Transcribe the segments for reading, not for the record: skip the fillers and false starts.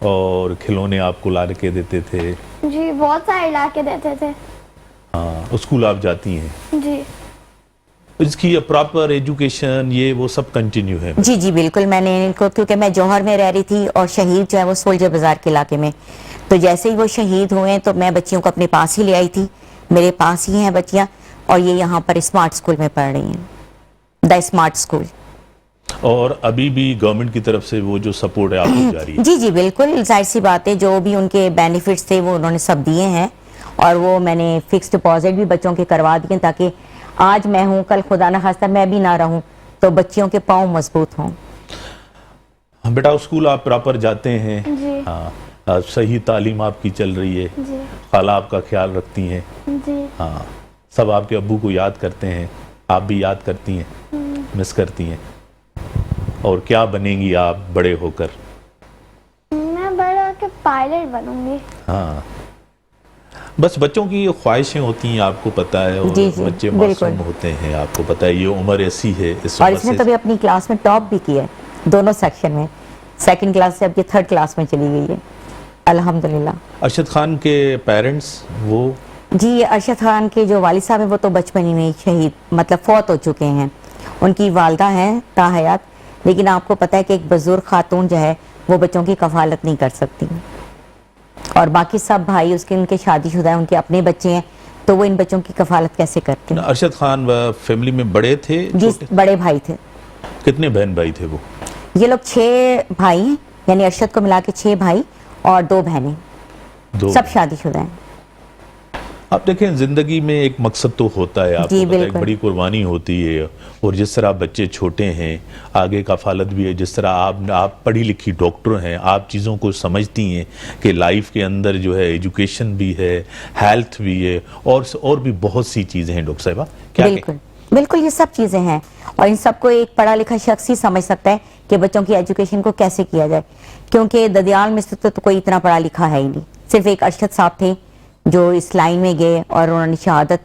اور کھلونے آپ کو لا کے دیتے تھے؟ جی بہت سارے لا کے دیتے تھے. ہاں اسکول آپ جاتی ہیں؟ جی اس کی پراپر ایجوکیشن یہ وہ سب کنٹینیو ہے؟ جی جی بالکل. میں نے ان کو کیونکہ میں جوہر میں رہ رہی تھی اور شہید جو ہے وہ سولجر بازار کے علاقے میں، تو جیسے ہی وہ شہید ہوئے تو میں بچیوں کو اپنے پاس ہی لے آئی تھی. میرے پاس ہی ہیں بچیاں اور یہ یہاں پر اسمارٹ اسکول میں پڑھ رہی ہیں، دا اسمارٹ اسکول. اور ابھی بھی گورنمنٹ کی طرف سے وہ جو سپورٹ ہے آپ کو جاری ہے؟ جی جی بالکل. ظاہر سی بات ہے جو بھی ان کے بینیفٹس تھے وہ انہوں نے سب دیے ہیں، اور وہ میں نے فکس ڈپازٹ بھی بچوں کے کروا دیے تاکہ آج میں ہوں کل خدا نخواستہ میں بھی نہ رہوں تو بچیوں کے پاؤں مضبوط ہوں. بیٹا اسکول آپ پراپر جاتے ہیں؟ جی ہاں صحیح تعلیم آپ کی چل رہی ہے؟ جی خالہ آپ کا خیال رکھتی ہیں؟ جی ہاں سب آپ کے ابو کو یاد کرتے ہیں؟ آپ بھی یاد کرتی ہیں، مس کرتی ہیں؟ اور کیا بنیں گی آپ بڑے ہو کر؟ میں بڑا ہو کے پائلٹ بنوں گی. ہاں بس بچوں کی یہ خواہشیں ہوتی ہیں، آپ کو پتہ ہے، اور جی جی بچے بالکل. معصوم ہوتے ہیں، آپ کو پتہ ہے یہ عمر ایسی ہے. اور اس نے تو بھی اپنی کلاس میں ٹاپ بھی کیا ہے دونوں سیکشن میں، سیکنڈ کلاس سے اب یہ تھرڈ کلاس میں چلی گئی ہے الحمدللہ. ارشد خان کے پیرنٹس وہ؟ جی ارشد خان کے جو والد صاحب ہیں وہ تو بچپن ہی میں شہید مطلب فوت ہو چکے ہیں. ان کی والدہ ہیں تا حیات، لیکن آپ کو پتہ ہے کہ ایک بزرگ خاتون جو ہے وہ بچوں کی کفالت نہیں کر سکتی، اور باقی سب بھائی اس کے ان کے شادی شدہ ہیں، ان کے اپنے بچے ہیں، تو وہ ان بچوں کی کفالت کیسے کرتے ہیں؟ ارشد خان فیملی میں بڑے تھے جی بڑے بھائی تھے. کتنے بہن بھائی تھے وہ؟ یہ لوگ 6 بھائی ہیں، یعنی ارشد کو ملا کے 6 بھائی اور 2 بہنیں، دو. سب شادی شدہ ہیں. آپ دیکھیں زندگی میں ایک مقصد تو ہوتا ہے، آپ جی کو پتہ ہے ایک بالکل. بڑی قربانی ہوتی ہے، اور جس طرح بچے چھوٹے ہیں آگے کفالت بھی ہے، جس طرح آپ پڑھی لکھی ڈاکٹر ہیں، آپ چیزوں کو سمجھتی ہیں کہ لائف کے اندر جو ہے ایجوکیشن بھی ہے، ہیلتھ بھی ہے، اور بھی بہت سی چیزیں ہیں. ڈاکٹر صاحبہ کیا بالکل بالکل یہ سب چیزیں ہیں، اور ان سب کو ایک پڑھا لکھا شخص ہی سمجھ سکتا ہے کہ بچوں کی ایجوکیشن کو کیسے کیا جائے، کیونکہ ددیال میں سے تو کوئی اتنا پڑھا لکھا ہے ہی نہیں. صرف ایک ارشد صاحب تھے جو اس لائن میں گئے اور انہوں نے شہادت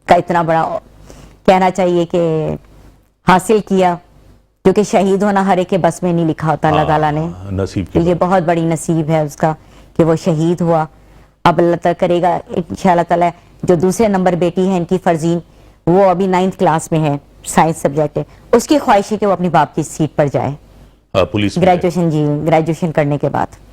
کا اتنا بڑا کہنا چاہیے کہ حاصل کیا، کیونکہ شہید ہونا ہر ایک کے بس میں نہیں لکھا ہوتا. اللہ تعالیٰ نے نصیب کی یہ بہت بڑی نصیب ہے اس کا کہ وہ شہید ہوا. اب اللہ تعالیٰ کرے گا انشاءاللہ تعالیٰ. جو دوسرے نمبر بیٹی ہے ان کی فرزین، وہ ابھی 9th کلاس میں ہے، سائنس سبجیکٹ ہے، اس کی خواہش ہے کہ وہ اپنی باپ کی سیٹ پر جائے پولیس میں. گریجویشن. جی گریجویشن کرنے کے بعد.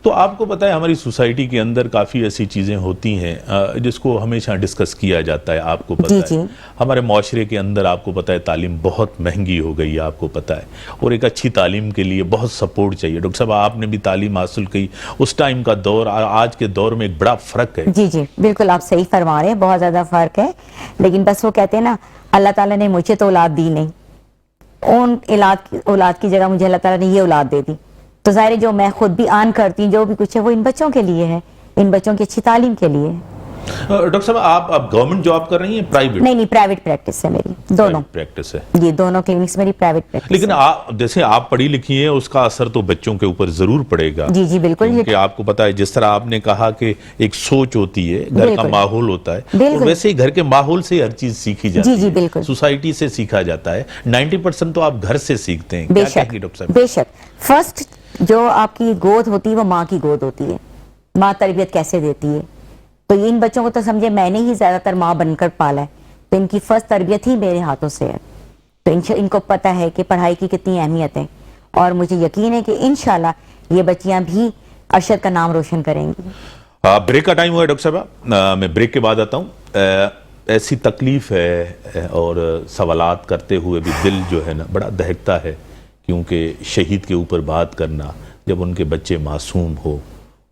تو آپ کو پتہ ہے ہماری سوسائٹی کے اندر کافی ایسی چیزیں ہوتی ہیں جس کو ہمیشہ ڈسکس کیا جاتا ہے. آپ کو پتہ ہے ہمارے معاشرے کے اندر آپ کو پتہ ہے تعلیم بہت مہنگی ہو گئی ہے، آپ کو پتہ ہے، اور ایک اچھی تعلیم کے لیے بہت سپورٹ چاہیے. ڈاکٹر صاحب آپ نے بھی تعلیم حاصل کی، اس ٹائم کا دور آج کے دور میں ایک بڑا فرق ہے. جی جی بالکل آپ صحیح فرما رہے ہیں، بہت زیادہ فرق ہے. لیکن بس وہ کہتے ہیں نا اللہ تعالیٰ نے مجھے تو اولاد دی نہیں، ان اولاد کی جگہ مجھے اللہ تعالیٰ نے یہ اولاد دے دی. تو ظاہر ہے جو میں خود بھی آن کرتی ہوں جو بھی کچھ ہے وہ ان بچوں کے لیے ہے، ان بچوں کی اچھی تعلیم کے لیے. ڈاکٹر صاحب آپ گورنمنٹ جاب کر رہی ہیں پرائیویٹ؟ نہیں پرائیویٹ پریکٹس ہے میری، دونوں پریکٹس ہے. یہ دونوں کلینکس میری پرائیویٹ پریکٹس. لیکن جیسے آپ پڑھی لکھی ہیں اس کا اثر تو بچوں کے اوپر ضرور پڑے گا. جی جی بالکل. کیونکہ آپ کو پتا ہے جس طرح آپ نے کہا کہ ایک سوچ ہوتی ہے، گھر کا ماحول ہوتا ہے، اور ویسے ہی گھر کے ماحول سے ہر چیز سیکھی جاتی ہے. جی بالکل. سوسائٹی سے سیکھا جاتا ہے. 90% تو آپ گھر سے سیکھتے ہیں. بے شک بے شک. فرسٹ جو آپ کی گود ہوتی ہے وہ ماں کی گود ہوتی ہے، ماں تربیت کیسے دیتی ہے. تو ان بچوں کو تو سمجھے میں نے ہی زیادہ تر ماں بن کر پالا ہے، تو ان کی فرسٹ تربیت ہی میرے ہاتھوں سے ہے. تو ان کو پتہ ہے کہ پڑھائی کی کتنی اہمیت ہے، اور مجھے یقین ہے کہ انشاءاللہ یہ بچیاں بھی ارشد کا نام روشن کریں گی. بریک کا ٹائم ہوا ہے ڈاکٹر صاحبہ، میں بریک کے بعد آتا ہوں. ایسی تکلیف ہے اور سوالات کرتے ہوئے بھی دل جو ہے نا بڑا دہکتا ہے، کیونکہ شہید کے اوپر بات کرنا جب ان کے بچے معصوم ہو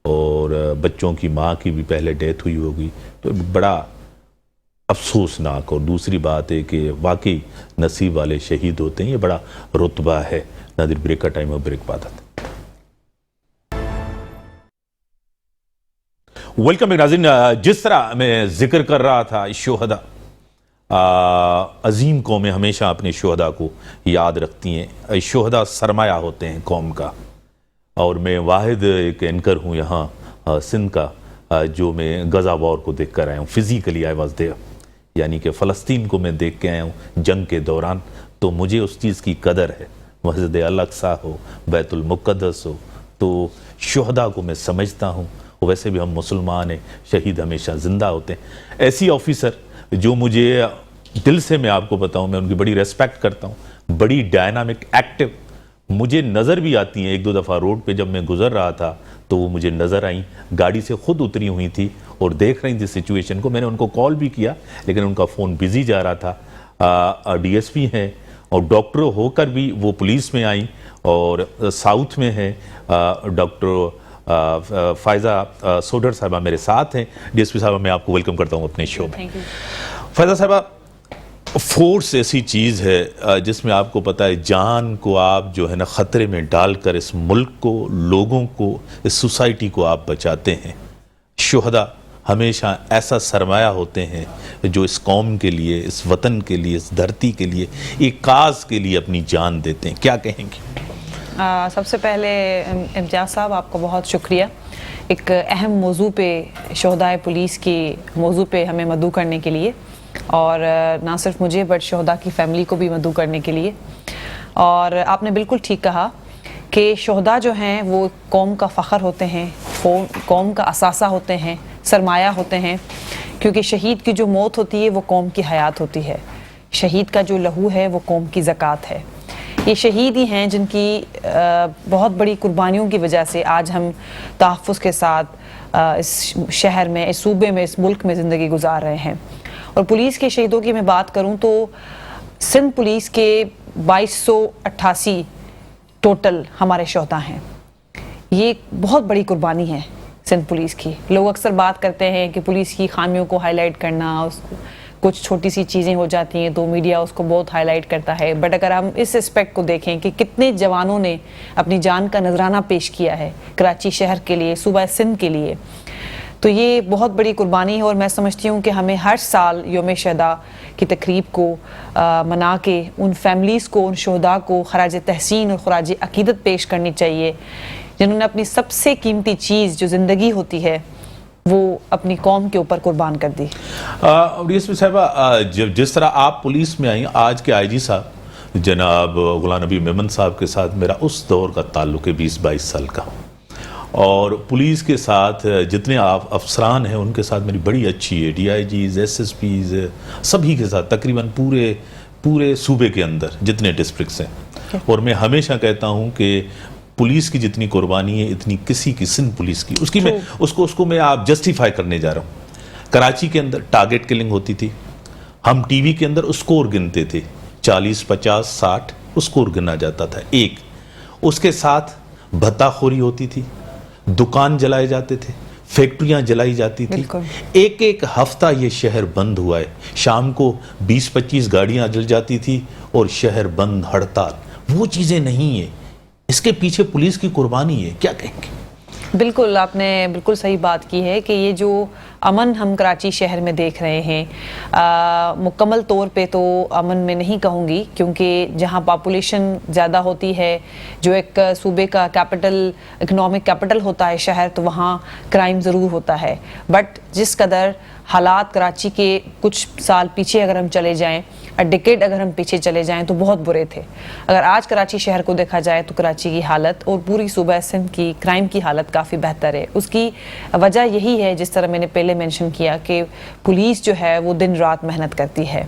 اور بچوں کی ماں کی بھی پہلے ڈیتھ ہوئی ہوگی تو بڑا افسوسناک. اور دوسری بات ہے کہ واقعی نصیب والے شہید ہوتے ہیں، یہ بڑا رتبہ ہے. ناظرین بریک کا ٹائم ہے، بریک بعد آتے ہیں. ویلکم بیک ناظرین. جس طرح میں ذکر کر رہا تھا شہداء، عظیم قومیں ہمیشہ اپنے شہداء کو یاد رکھتی ہیں. شہداء سرمایہ ہوتے ہیں قوم کا، اور میں واحد ایک اینکر ہوں یہاں سندھ کا جو میں غزہ وار کو دیکھ کر آیا ہوں. فزیکلی آئی واز دیئر، یعنی کہ فلسطین کو میں دیکھ کے آیا ہوں جنگ کے دوران. تو مجھے اس چیز کی قدر ہے، مسجد الاقصی ہو، بیت المقدس ہو، تو شہداء کو میں سمجھتا ہوں، ویسے بھی ہم مسلمان ہیں، شہید ہمیشہ زندہ ہوتے ہیں۔ ایسی آفیسر جو مجھے دل سے میں آپ کو بتاؤں، میں ان کی بڑی ریسپیکٹ کرتا ہوں، بڑی ڈائنامک، ایکٹیو مجھے نظر بھی آتی ہیں۔ ایک دو دفعہ روڈ پہ جب میں گزر رہا تھا تو وہ مجھے نظر آئیں، گاڑی سے خود اتری ہوئی تھی اور دیکھ رہی تھی سچویشن کو۔ میں نے ان کو کال بھی کیا لیکن ان کا فون بزی جا رہا تھا۔ ڈی ایس پی ہیں اور ڈاکٹر ہو کر بھی وہ پولیس میں آئیں، اور ساؤتھ میں ہیں ڈاکٹر فائزہ سوڈر صاحبہ میرے ساتھ ہیں۔ ڈی ایس پی صاحبہ میں آپ کو ویلکم کرتا ہوں اپنے شو میں۔ فائزہ صاحبہ، فورس ایسی چیز ہے جس میں آپ کو پتہ ہے جان کو آپ جو ہے نا خطرے میں ڈال کر اس ملک کو، لوگوں کو، اس سوسائٹی کو آپ بچاتے ہیں۔ شہداء ہمیشہ ایسا سرمایہ ہوتے ہیں جو اس قوم کے لیے، اس وطن کے لیے، اس دھرتی کے لیے، ایک کاز کے لیے اپنی جان دیتے ہیں۔ کیا کہیں گے؟ سب سے پہلے امتیاز صاحب آپ کا بہت شکریہ، ایک اہم موضوع پہ، شہداء پولیس کی موضوع پہ ہمیں مدعو کرنے کے لیے، اور نہ صرف مجھے بٹ شہداء کی فیملی کو بھی مدعو کرنے کے لیے۔ اور آپ نے بالکل ٹھیک کہا کہ شہداء جو ہیں وہ قوم کا فخر ہوتے ہیں، قوم کا اثاثہ ہوتے ہیں، سرمایہ ہوتے ہیں، کیونکہ شہید کی جو موت ہوتی ہے وہ قوم کی حیات ہوتی ہے، شہید کا جو لہو ہے وہ قوم کی زکوٰۃ ہے۔ یہ شہید ہی ہیں جن کی بہت بڑی قربانیوں کی وجہ سے آج ہم تحفظ کے ساتھ اس شہر میں، اس صوبے میں، اس ملک میں زندگی گزار رہے ہیں۔ اور پولیس کے شہیدوں کی میں بات کروں تو سندھ پولیس کے 2288 ٹوٹل ہمارے شہداء ہیں۔ یہ بہت بڑی قربانی ہے سندھ پولیس کی۔ لوگ اکثر بات کرتے ہیں کہ پولیس کی خامیوں کو ہائی لائٹ کرنا، کچھ چھوٹی سی چیزیں ہو جاتی ہیں تو میڈیا اس کو بہت ہائی لائٹ کرتا ہے، بٹ اگر ہم اس اسپیکٹ کو دیکھیں کہ کتنے جوانوں نے اپنی جان کا نذرانہ پیش کیا ہے کراچی شہر کے لیے، صوبہ سندھ کے لیے، تو یہ بہت بڑی قربانی ہے۔ اور میں سمجھتی ہوں کہ ہمیں ہر سال یوم شہداء کی تقریب کو منا کے ان فیملیز کو، ان شہداء کو خراج تحسین اور خراج عقیدت پیش کرنی چاہیے، جنہوں نے اپنی سب سے قیمتی چیز جو زندگی ہوتی ہے وہ اپنی قوم کے اوپر قربان کر دی۔ ڈی ایس پی صاحبہ، جس طرح آپ پولیس میں آئیں، آج کے آئی جی صاحب جناب غلام نبی میمن صاحب کے ساتھ میرا اس دور کا تعلق ہے 20-22 سال کا، اور پولیس کے ساتھ جتنے افسران ہیں ان کے ساتھ میری بڑی اچھی ہے، D I Gs, S S Ps, سبھی کے ساتھ تقریباً پورے صوبے کے اندر جتنے ڈسٹرکٹس ہیں۔ اور میں ہمیشہ کہتا ہوں کہ پولیس کی جتنی قربانی ہے اتنی کسی کی سندھ پولیس کی، اس کی میں اس کو میں آپ جسٹیفائی کرنے جا رہا ہوں۔ کراچی کے اندر ٹارگٹ کلنگ ہوتی تھی، ہم ٹی وی کے اندر اسکور گنتے تھے، 40 50 60 اسکور گنا جاتا تھا ایک، اس کے ساتھ بھتہ خوری ہوتی تھی، دکان جلائے جاتے تھے، فیکٹریاں جلائی جاتی تھی۔ ایک ہفتہ یہ شہر بند ہوا ہے، شام کو 20-25 گاڑیاں جل جاتی تھی اور شہر بند، ہڑتال۔ وہ چیزیں نہیں ہیں، اس کے پیچھے پولیس کی قربانی ہے۔ کیا کہیں گے؟ بالکل، آپ نے بالکل صحیح بات کی ہے کہ یہ جو امن ہم کراچی شہر میں دیکھ رہے ہیں، مکمل طور پہ تو امن میں نہیں کہوں گی، کیونکہ جہاں پاپولیشن زیادہ ہوتی ہے، جو ایک صوبے کا کیپٹل، اکنامک کیپٹل ہوتا ہے شہر، تو وہاں کرائم ضرور ہوتا ہے، بٹ جس قدر حالات کراچی کے کچھ سال پیچھے اگر ہم چلے جائیں، ڈیکیڈ اگر ہم پیچھے چلے جائیں تو بہت برے تھے۔ اگر آج کراچی شہر کو دیکھا جائے تو کراچی کی حالت اور پوری صوبہ سندھ کی کرائم کی حالت کافی بہتر ہے۔ اس کی وجہ یہی ہے، جس طرح میں نے پہلے مینشن کیا، کہ پولیس جو ہے وہ دن رات محنت کرتی ہے۔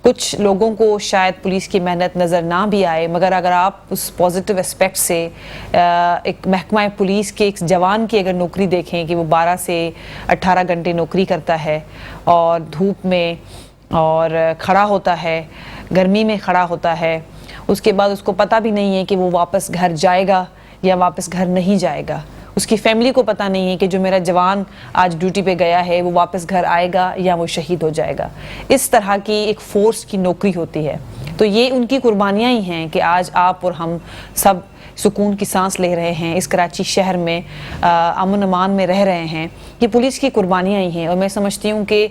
کچھ لوگوں کو شاید پولیس کی محنت نظر نہ بھی آئے، مگر اگر آپ اس پازیٹیو اسپیکٹ سے ایک محکمہ پولیس کے ایک جوان کی اگر نوکری دیکھیں کہ وہ 12 سے 18 گھنٹے نوکری کرتا ہے، اور دھوپ میں اور کھڑا ہوتا ہے، گرمی میں کھڑا ہوتا ہے، اس کے بعد اس کو پتہ بھی نہیں ہے کہ وہ واپس گھر جائے گا یا واپس گھر نہیں جائے گا۔ اس کی فیملی کو پتہ نہیں ہے کہ جو میرا جوان آج ڈیوٹی پہ گیا ہے وہ واپس گھر آئے گا یا وہ شہید ہو جائے گا۔ اس طرح کی ایک فورس کی نوکری ہوتی ہے، تو یہ ان کی قربانیاں ہی ہیں کہ آج آپ اور ہم سب سکون کی سانس لے رہے ہیں، اس کراچی شہر میں امن امان میں رہ رہے ہیں۔ یہ پولیس کی قربانیاں ہی ہیں، اور میں سمجھتی ہوں کہ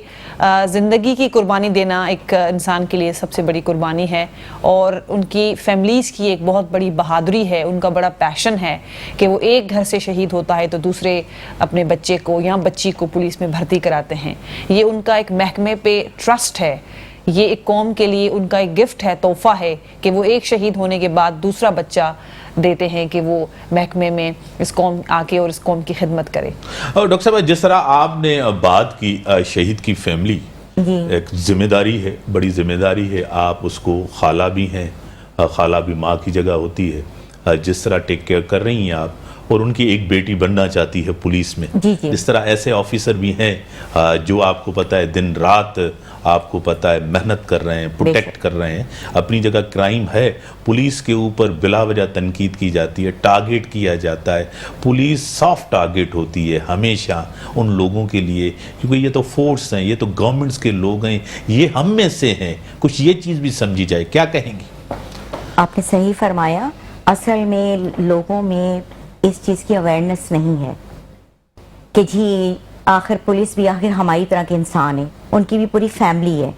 زندگی کی قربانی دینا ایک انسان کے لیے سب سے بڑی قربانی ہے، اور ان کی فیملیز کی ایک بہت بڑی بہادری ہے، ان کا بڑا پیشن ہے کہ وہ ایک گھر سے شہید ہوتا ہے تو دوسرے اپنے بچے کو یا بچی کو پولیس میں بھرتی کراتے ہیں۔ یہ ان کا ایک محکمے پہ ٹرسٹ ہے، یہ ایک قوم کے لیے ان کا ایک گفٹ ہے، تحفہ ہے کہ وہ ایک شہید ہونے کے بعد دوسرا بچہ دیتے ہیں کہ وہ محکمے میں اس قوم آ کے اور اس قوم کی خدمت کرے. اور ڈاکٹر صاحب جس طرح آپ نے بات کی شہید کی فیملی ایک ذمہ داری ہے, بڑی ذمہ داری ہے, آپ اس کو خالہ بھی ہیں, خالہ بھی ماں کی جگہ ہوتی ہے, جس طرح ٹیک کیئر کر رہی ہیں آپ, اور ان کی ایک بیٹی بننا چاہتی ہے پولیس میں, جس طرح ایسے آفیسر بھی ہیں جو آپ کو پتہ ہے دن رات آپ کو پتہ ہے محنت کر رہے ہیں, پروٹیکٹ کر رہے ہیں. اپنی جگہ کرائم ہے, پولیس کے اوپر بلا وجہ تنقید کی جاتی ہے, ٹارگیٹ کیا جاتا ہے, پولیس سافٹ ٹارگیٹ ہوتی ہے ہمیشہ ان لوگوں کے لیے, کیونکہ یہ تو فورس ہیں, یہ تو گورنمنٹس کے لوگ ہیں, یہ ہم میں سے ہیں. کچھ یہ چیز بھی سمجھی جائے, کیا کہیں گی؟ آپ نے صحیح فرمایا. اصل میں لوگوں میں اس چیز کی اویئرنیس نہیں ہے کہ جی آخر پولیس بھی آخر ہماری طرح کے انسان ہیں, ان کی بھی پوری فیملی ہے.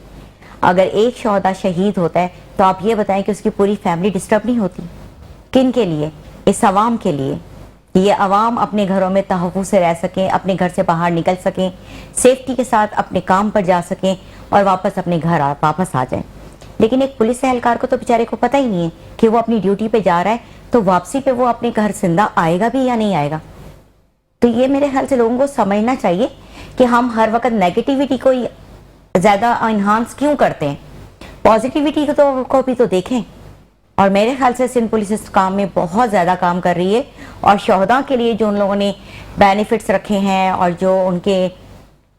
اگر ایک شہدا شہید ہوتا ہے تو آپ یہ بتائیں کہ اس کی پوری فیملی ڈسٹرب نہیں ہوتی. کن کے لیے؟ اس عوام کے لیے. یہ عوام اپنے گھروں میں تحفظ سے رہ سکیں, اپنے گھر سے باہر نکل سکیں, سیفٹی کے ساتھ اپنے کام پر جا سکیں اور واپس اپنے گھر واپس آ جائیں. لیکن ایک پولیس اہلکار کو تو بیچارے کو پتہ ہی نہیں ہے کہ وہ اپنی ڈیوٹی پہ جا رہا ہے تو واپسی پہ وہ اپنے گھر زندہ آئے گا بھی یا نہیں آئے گا. تو یہ میرے خیال سے لوگوں کو سمجھنا چاہیے کہ ہم ہر وقت نیگیٹیوٹی کو زیادہ انہانس کیوں کرتے ہیں, پازیٹیوٹی کو بھی تو دیکھیں. اور میرے خیال سے سندھ پولیس اس کام میں بہت زیادہ کام کر رہی ہے, اور شہداء کے لیے جو ان لوگوں نے بینیفٹس رکھے ہیں اور جو ان کے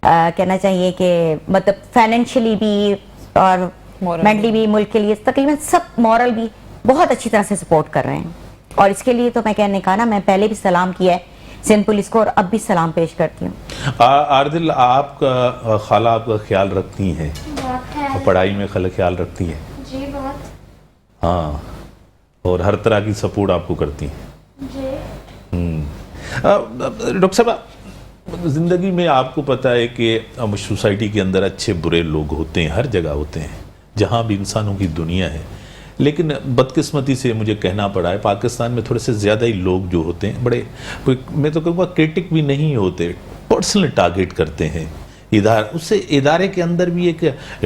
کہنا چاہیے کہ مطلب فائنینشلی بھی اور مینٹلی بھی ملک کے لیے تقریباً سب مورل بھی بہت اچھی طرح سے سپورٹ کر رہے ہیں. اور اس کے لیے تو میں کہنے کا نا, میں پہلے بھی سلام کیا ہے سندھ پولیس کو اور اب بھی سلام پیش کرتی ہوں. عارضل, آپ کا خالہ آپ کا خیال رکھتی ہیں, پڑھائی میں خیال رکھتی ہیں؟ جی بہت. ہاں, اور ہر طرح کی سپورٹ آپ کو کرتی ہیں؟ جی. ڈاکٹر صاحب زندگی میں آپ کو پتہ ہے کہ سوسائٹی کے اندر اچھے برے لوگ ہوتے ہیں, ہر جگہ ہوتے ہیں, جہاں بھی انسانوں کی دنیا ہے. لیکن بدقسمتی سے مجھے کہنا پڑا ہے پاکستان میں تھوڑے سے زیادہ ہی لوگ جو ہوتے ہیں بڑے, میں تو کہوں گا کرٹک بھی نہیں ہوتے, پرسنل ٹارگیٹ کرتے ہیں. اس سے ادارے کے اندر بھی ایک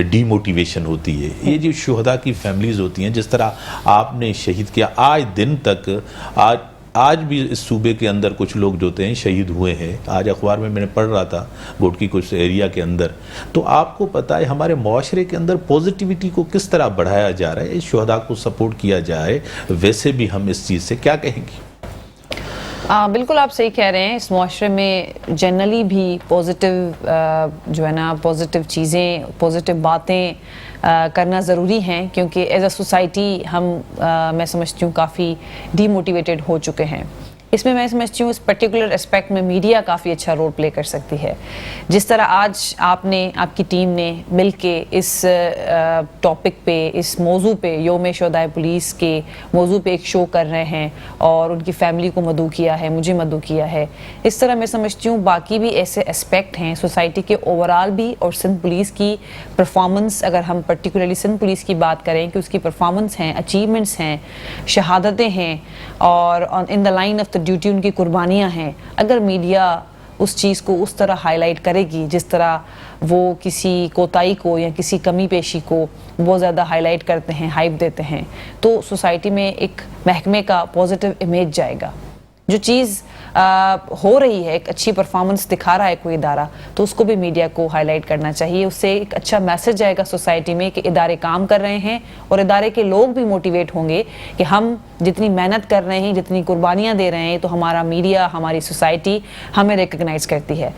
ڈی موٹیویشن ہوتی ہے. یہ جو شہداء کی فیملیز ہوتی ہیں, جس طرح آپ نے شہید کیا, آج دن تک آج بھی اس صوبے کے اندر کچھ لوگ جو ہیں شہید ہوئے ہیں. آج اخبار میں نے پڑھ رہا تھا گوٹکی کچھ ایریا کے اندر. تو آپ کو پتہ ہے ہمارے معاشرے کے اندر پوزیٹیوٹی کو کس طرح بڑھایا جا رہا ہے, شہداء کو سپورٹ کیا جائے. ویسے بھی ہم اس چیز سے کیا کہیں گے؟ بالکل آپ صحیح کہہ رہے ہیں. اس معاشرے میں جنرلی بھی پازیٹیو جو ہے نا پازیٹیو چیزیں, پازیٹیو باتیں کرنا ضروری ہیں, کیونکہ ایز اے سوسائٹی ہم میں سمجھتی ہوں کافی ڈی موٹیویٹڈ ہو چکے ہیں. اس میں میں سمجھتی ہوں اس پرٹیکولر اسپیکٹ میں میڈیا کافی اچھا رول پلے کر سکتی ہے. جس طرح آج آپ نے, آپ کی ٹیم نے مل کے اس ٹاپک پہ, اس موضوع پہ, یوم شہداء پولیس کے موضوع پہ ایک شو کر رہے ہیں اور ان کی فیملی کو مدعو کیا ہے, مجھے مدعو کیا ہے. اس طرح میں سمجھتی ہوں باقی بھی ایسے اسپیکٹ ہیں سوسائٹی کے اوورال بھی, اور سندھ پولیس کی پرفارمنس, اگر ہم پرٹیکولرلی سندھ پولیس کی بات کریں کہ اس کی پرفارمنس ہیں, اچیومنٹس ہیں, شہادتیں ہیں, اور ان دا لائن آف ڈیوٹی ان کی قربانیاں ہیں. اگر میڈیا اس چیز کو اس طرح ہائی لائٹ کرے گی جس طرح وہ کسی کوتاہی کو یا کسی کمی پیشی کو بہت زیادہ ہائی لائٹ کرتے ہیں, ہائپ دیتے ہیں, تو سوسائٹی میں ایک محکمے کا پازیٹیو امیج جائے گا. جو چیز ہو رہی ہے, ایک اچھی پرفارمنس دکھا رہا ہے کوئی ادارہ, تو اس کو بھی میڈیا کو ہائی لائٹ کرنا چاہیے. اس سے ایک اچھا میسج جائے گا سوسائٹی میں کہ ادارے کام کر رہے ہیں, اور ادارے کے لوگ بھی موٹیویٹ ہوں گے کہ ہم جتنی محنت کر رہے ہیں, جتنی قربانیاں دے رہے ہیں, تو ہمارا میڈیا, ہماری سوسائٹی ہمیں ریکگنائز کرتی ہے.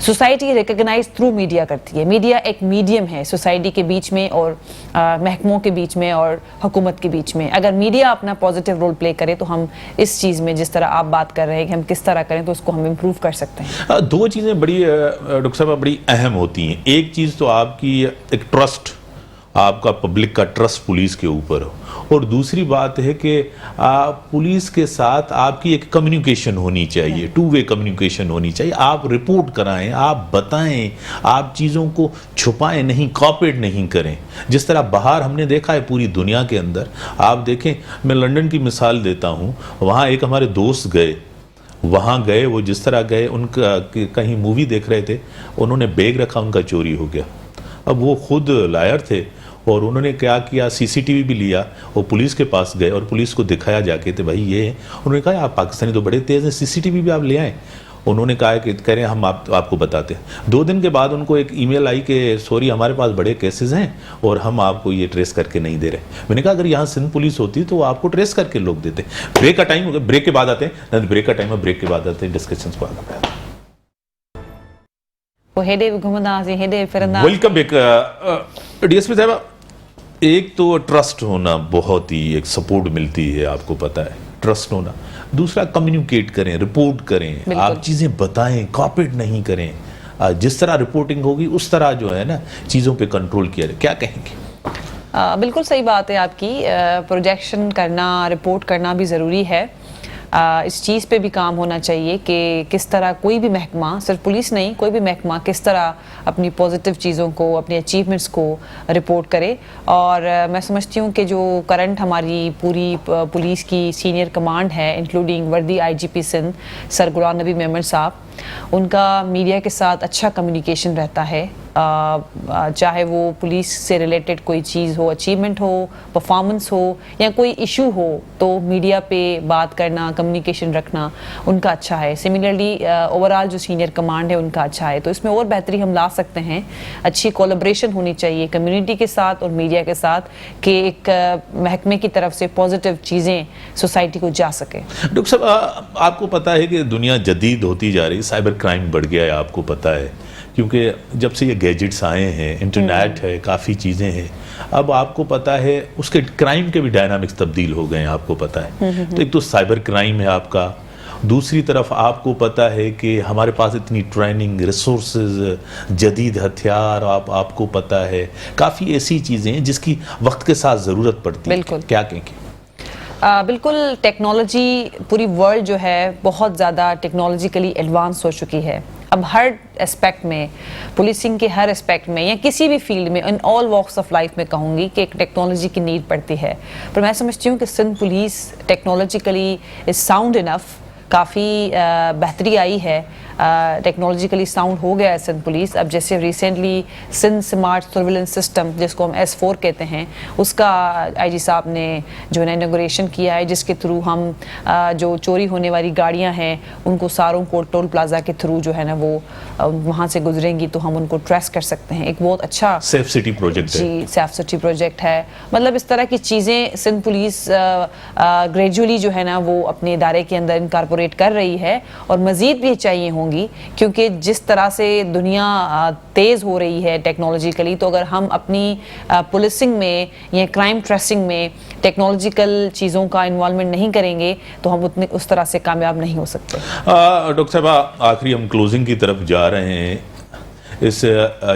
سوسائٹی ریکگنائز تھرو میڈیا کرتی ہے. میڈیا ایک میڈیم ہے سوسائٹی کے بیچ میں اور محکموں کے بیچ میں اور حکومت کے بیچ میں. اگر میڈیا اپنا پازیٹیو رول پلے کرے تو ہم اس چیز میں, جس طرح آپ بات کر رہے ہیں کہ ہم کس طرح کریں, تو اس کو ہم امپروو کر سکتے ہیں. دو چیزیں بڑی ڈاکٹر صاحب بڑی اہم ہوتی ہیں. ایک چیز تو آپ کی ایک ٹرسٹ, آپ کا پبلک کا ٹرسٹ پولیس کے اوپر ہو, اور دوسری بات ہے کہ پولیس کے ساتھ آپ کی ایک کمیونیکیشن ہونی چاہیے, ٹو وے کمیونیکیشن ہونی چاہیے. آپ رپورٹ کرائیں, آپ بتائیں, آپ چیزوں کو چھپائیں نہیں, کاپیٹ نہیں کریں. جس طرح باہر ہم نے دیکھا ہے پوری دنیا کے اندر, آپ دیکھیں, میں لنڈن کی مثال دیتا ہوں. وہاں ایک ہمارے دوست گئے, وہاں گئے, وہ جس طرح گئے, ان کا کہیں مووی دیکھ رہے تھے, انہوں نے بیگ رکھا, ان کا چوری ہو گیا. اب وہ خود لائر تھے, اور انہوں نے کیا کیا, سی سی ٹی وی بھی لیا اور پولیس کے پاس گئے اور پولیس کو دکھایا جا کے, تو بھائی یہ ہے. انہوں نے کہا آپ پاکستانی تو بڑے تیز ہیں, سی سی ٹی وی بھی آپ لے آئیں. انہوں نے کہا کہ کہہ رہے ہیں ہم آپ کو بتاتے ہیں. 2 دن کے بعد ان کو ایک ای میل آئی کہ سوری ہمارے پاس بڑے کیسز ہیں اور ہم آپ کو یہ ٹریس کر کے نہیں دے رہے. میں نے کہا اگر یہاں سندھ پولیس ہوتی تو وہ آپ کو ٹریس کر کے لوگ دیتے. بریک کا ٹائم ہو گیا, بریک کے بعد آتے ہیں, بریک کا ٹائم ہے, بریک کے بعد آتے ہیں ڈسکشنز کو آگے بڑھاتے ہیں. وہ ہیڈے گھومنا ہیڈے پھرنا. Welcome back. D S P صاحبہ, ایک تو ٹرسٹ ہونا بہت ہی ایک سپورٹ ملتی ہے, آپ کو پتا ہے ٹرسٹ ہونا. دوسرا کمیونیکیٹ کریں, رپورٹ کریں, آپ چیزیں بتائیں, کاپیٹ نہیں کریں. جس طرح رپورٹنگ ہوگی اس طرح جو ہے نا چیزوں پہ کنٹرول کیا جائے. کیا کہیں گے؟ بالکل صحیح بات ہے آپ کی. پروجیکشن کرنا, رپورٹ کرنا بھی ضروری ہے. اس چیز پہ بھی کام ہونا چاہیے کہ کس طرح کوئی بھی محکمہ, صرف پولیس نہیں, کوئی بھی محکمہ کس طرح اپنی پازیٹیو چیزوں کو, اپنی اچیومنٹس کو رپورٹ کرے. اور میں سمجھتی ہوں کہ جو کرنٹ ہماری پوری پولیس کی سینئر کمانڈ ہے, انکلوڈنگ وردی آئی جی پی سندھ سر غلام نبی میمن صاحب, ان کا میڈیا کے ساتھ اچھا کمیونیکیشن رہتا ہے. چاہے وہ پولیس سے ریلیٹڈ کوئی چیز ہو, اچیومنٹ ہو, پرفارمنس ہو یا کوئی ایشو ہو, تو میڈیا پہ بات کرنا, کمیونیکیشن رکھنا ان کا اچھا ہے. سملرلی اوورآل جو سینئر کمانڈ ہے ان کا اچھا ہے. تو اس میں اور بہتری ہم لا سکتے ہیں. اچھی کولیبریشن ہونی چاہیے کمیونٹی کے ساتھ اور میڈیا کے ساتھ کہ ایک محکمے کی طرف سے پازیٹیو چیزیں سوسائٹی کو جا سکیں. ڈاکٹر صاحب, آپ کو پتا ہے کہ دنیا جدید ہوتی جا رہی, سائبر کرائم بڑھ گیا ہے, آپ کو پتا ہے, کیونکہ جب سے یہ گیجٹس آئے ہیں, انٹرنیٹ ہے, کافی چیزیں ہیں, اب آپ کو پتا ہے اس کے کرائم کے بھی ڈائنامکس تبدیل ہو گئے ہیں, آپ کو پتا ہے. تو ایک تو سائبر کرائم ہے آپ کا, دوسری طرف آپ کو پتا ہے کہ ہمارے پاس اتنی ٹریننگ, ریسورسز, جدید ہتھیار, آپ کو پتا ہے کافی ایسی چیزیں ہیں جس کی وقت کے ساتھ ضرورت پڑتی ہے. بالکل. کیا کہیں گے؟ بالکل. ٹیکنالوجی, پوری ورلڈ جو ہے بہت زیادہ ٹیکنالوجیکلی ایڈوانس ہو چکی ہے. اب ہر اسپیکٹ میں, پولیسنگ کے ہر اسپیکٹ میں یا کسی بھی فیلڈ میں, ان آل واکس آف لائف میں کہوں گی کہ ایک ٹیکنالوجی کی نیڈ پڑتی ہے. پر میں سمجھتی ہوں کہ Sindh police technologically is sound enough, کافی بہتری آئی ہے, ٹیکنالوجیکلی ساؤنڈ ہو گیا ہے سندھ پولیس. اب جیسے recently Sindh smart surveillance system جس کو ہم S4 کہتے ہیں, اس کا آئی جی صاحب نے جو ہے نا انوگریشن کیا ہے, جس کے تھرو ہم جو چوری ہونے والی گاڑیاں ہیں ان کو ساروں کو ٹول پلازا کے تھرو جو ہے نا وہ وہاں سے گزریں گی تو ہم ان کو ٹریس کر سکتے ہیں. ایک بہت اچھا سیف سٹی پروجیکٹ ہے. جی, سیف سٹی پروجیکٹ ہے. مطلب اس طرح کی چیزیں سندھ پولیس گریجولی جو ہے نا وہ اپنے ادارے کے اندر انکارپوریٹ کر رہی ہے, اور مزید بھی چاہیے ہوں گی, کیونکہ جس طرح سے دنیا تیز ہو رہی ہے ٹیکنالوجیکلی, تو اگر ہم اپنی پولیسنگ میں یا کرائم ٹریسنگ میں ٹیکنالوجیکل چیزوں کا انوالومنٹ نہیں کریں گے تو ہم اتنے اس طرح سے کامیاب نہیں ہو سکتے. ڈاکٹر صاحب, آخری ہم کلوزنگ کی طرف جا رہے ہیں. اس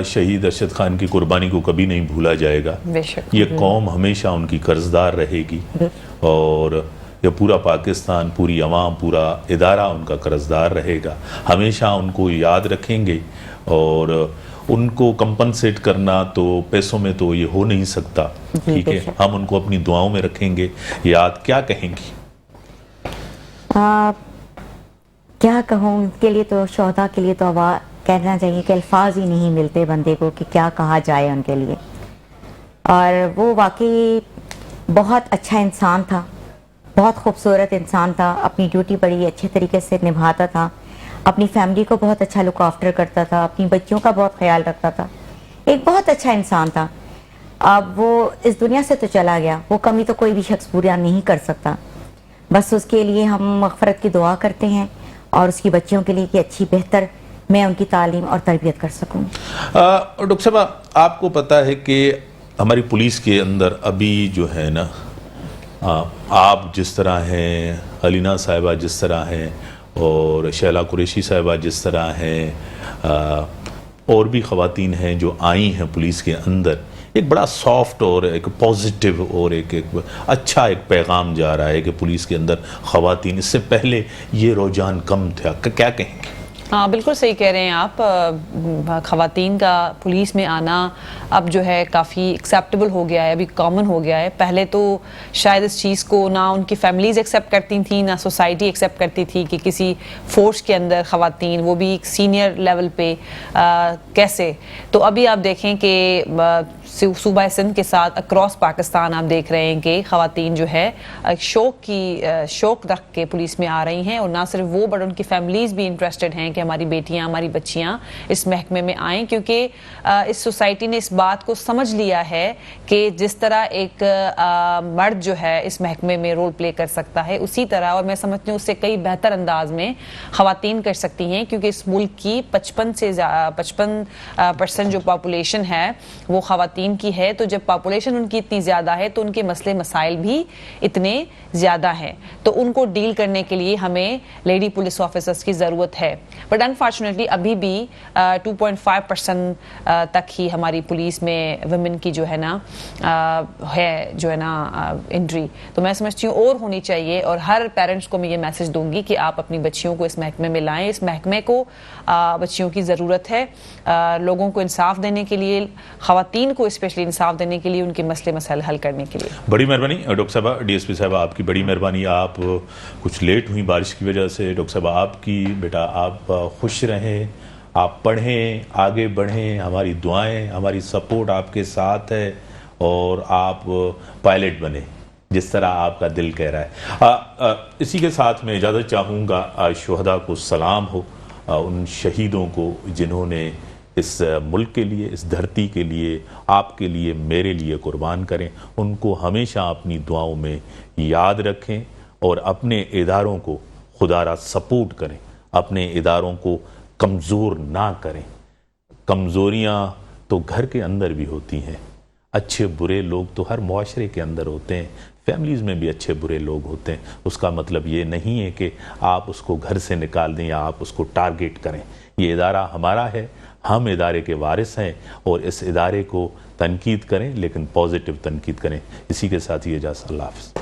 شہید ارشد خان کی قربانی کو کبھی نہیں بھولا جائے گا. بے شک. یہ قوم ہمیشہ ان کی قرضدار رہے گی, اور یہ پورا پاکستان, پوری عوام, پورا ادارہ ان کا قرضدار رہے گا. ہمیشہ ان کو یاد رکھیں گے, اور ان کو کمپنسیٹ کرنا تو پیسوں میں تو یہ ہو نہیں سکتا. ٹھیک ہے, ہم ان کو اپنی دعاؤں میں رکھیں گے یاد. کیا کہیں گی؟ کیا کہوں, ان کے لیے تو, شہداء کے لیے تو کہنا چاہیے کہ الفاظ ہی نہیں ملتے بندے کو کہ کیا کہا جائے ان کے لیے. اور وہ واقعی بہت اچھا انسان تھا, بہت خوبصورت انسان تھا, اپنی ڈیوٹی بڑی اچھے طریقے سے نبھاتا تھا, اپنی فیملی کو بہت اچھا لک آفٹر کرتا تھا, اپنی بچیوں کا بہت خیال رکھتا تھا, ایک بہت اچھا انسان تھا. اب وہ اس دنیا سے تو چلا گیا, وہ کمی تو کوئی بھی شخص پورا نہیں کر سکتا. بس اس کے لیے ہم مغفرت کی دعا کرتے ہیں, اور اس کی بچیوں کے لیے کہ اچھی بہتر میں ان کی تعلیم اور تربیت کر سکوں. ڈاکٹر صاحب, آپ کو پتا ہے کہ ہماری پولیس کے اندر ابھی جو ہے نا, آپ جس طرح ہیں, علینا صاحبہ جس طرح ہیں, اور شیلا قریشی صاحبہ جس طرح ہیں, اور بھی خواتین ہیں جو آئی ہیں پولیس کے اندر, ایک بڑا سافٹ اور ایک پازیٹیو اور ایک اچھا ایک پیغام جا رہا ہے کہ پولیس کے اندر خواتین, اس سے پہلے یہ رجحان کم تھا. کیا کہیں گے؟ ہاں بالکل صحیح کہہ رہے ہیں آپ. خواتین کا پولیس میں آنا اب جو ہے کافی ایکسیپٹیبل ہو گیا ہے, ابھی کامن ہو گیا ہے. پہلے تو شاید اس چیز کو نہ ان کی فیملیز ایکسیپٹ کرتی تھیں, نہ سوسائٹی ایکسیپٹ کرتی تھی کہ کسی فورس کے اندر خواتین, وہ بھی ایک سینئر لیول پہ کیسے. تو ابھی آپ دیکھیں کہ صوبہ سندھ کے ساتھ اکراس پاکستان آپ دیکھ رہے ہیں کہ خواتین جو ہے شوق رکھ کے پولیس میں آ رہی ہیں، اور نہ صرف وہ بٹ ان کی فیملیز بھی انٹرسٹڈ ہیں کہ ہماری بیٹیاں، ہماری بچیاں اس محکمے میں آئیں، کیونکہ اس سوسائٹی نے اس بات کو سمجھ لیا ہے کہ جس طرح ایک مرد جو ہے اس محکمے میں رول پلے کر سکتا ہے، اسی طرح اور میں سمجھتی ہوں اس سے کئی بہتر انداز میں خواتین کر سکتی ہیں، کیونکہ اس ملک کی 55% جو پاپولیشن ہے وہ خواتین کی ہے، تو جب پاپولیشن ان کی اتنی زیادہ ہے تو ان کے مسئلے مسائل بھی اتنے زیادہ ہیں، تو ان کو ڈیل کرنے کے لیے ہمیں لیڈی پولیس آفیسرز کی ضرورت ہے۔ بٹ انفارچونیٹلی ابھی بھی 2.5% تک ہی ہماری پولیس میں ویمن کی جو ہے نا انٹری، تو میں سمجھتی ہوں اور ہونی چاہیے، اور ہر پیرنٹس کو میں یہ میسج دوں گی کہ آپ اپنی بچیوں کو اس محکمے میں لائیں، اس محکمے کو بچیوں کی ضرورت ہے لوگوں کو انصاف دینے کے لیے، خواتین کو اسپیشلی انصاف دینے کے لیے، ان کے مسئلے مسائل حل کرنے کے لیے۔ بڑی مہربانی ڈاکٹر صاحبہ، ڈی ایس پی صاحبہ، آپ کی بڑی مہربانی، آپ کچھ لیٹ ہوئی بارش کی وجہ سے، ڈاکٹر صاحبہ آپ کی، بیٹا آپ خوش رہیں، آپ پڑھیں، آگے بڑھیں، ہماری دعائیں، ہماری سپورٹ آپ کے ساتھ ہے، اور آپ پائلٹ بنیں جس طرح آپ کا دل کہہ رہا ہے۔ اسی کے ساتھ میں اجازت چاہوں گا، شہداء کو سلام ہو، ان شہیدوں کو جنہوں نے اس ملک کے لیے، اس دھرتی کے لیے، آپ کے لیے، میرے لیے قربان کریں، ان کو ہمیشہ اپنی دعاؤں میں یاد رکھیں، اور اپنے اداروں کو خدا را سپورٹ کریں، اپنے اداروں کو کمزور نہ کریں۔ کمزوریاں تو گھر کے اندر بھی ہوتی ہیں، اچھے برے لوگ تو ہر معاشرے کے اندر ہوتے ہیں، فیملیز میں بھی اچھے برے لوگ ہوتے ہیں، اس کا مطلب یہ نہیں ہے کہ آپ اس کو گھر سے نکال دیں یا آپ اس کو ٹارگیٹ کریں۔ یہ ادارہ ہمارا ہے، ہم ادارے کے وارث ہیں، اور اس ادارے کو تنقید کریں لیکن پازیٹیو تنقید کریں۔ اسی کے ساتھ یہ اجازت، اللہ حافظ۔